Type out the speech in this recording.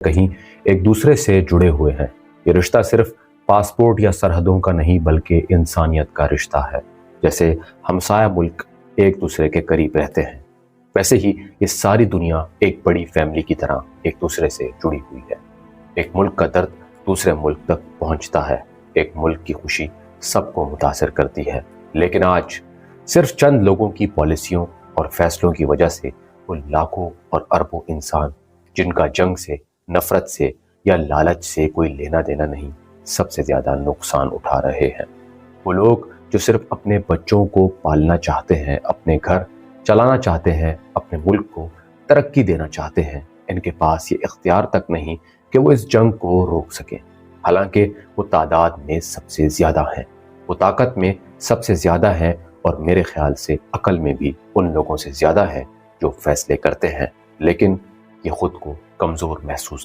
कहीं एक दूसरे से जुड़े हुए हैं। ये रिश्ता सिर्फ पासपोर्ट या सरहदों का नहीं बल्कि इंसानियत का रिश्ता है। जैसे हमसाया मुल्क एक दूसरे के करीब रहते हैं, वैसे ही ये सारी दुनिया एक बड़ी फैमिली की तरह एक दूसरे से जुड़ी हुई है। एक मुल्क का दर्द दूसरे मुल्क तक पहुंचता है, एक मुल्क की खुशी सबको मुतासिर करती है। लेकिन आज सिर्फ चंद लोगों की पॉलिसियों और फैसलों की वजह से वो लाखों और अरबों इंसान जिनका जंग से, नफरत से या लालच से कोई लेना देना नहीं, सबसे ज्यादा नुकसान उठा रहे हैं। वो लोग जो सिर्फ अपने बच्चों को पालना चाहते हैं, अपने घर चलाना चाहते हैं, अपने मुल्क को तरक्की देना चाहते हैं, इनके पास ये इख्तियार तक नहीं कि वो इस जंग को रोक सकें। हालांकि वो तादाद में सबसे ज्यादा हैं, वो ताकत में सबसे ज्यादा हैं और मेरे ख्याल से अकल में भी उन लोगों से ज्यादा हैं जो फैसले करते हैं लेकिन ये खुद को कमजोर महसूस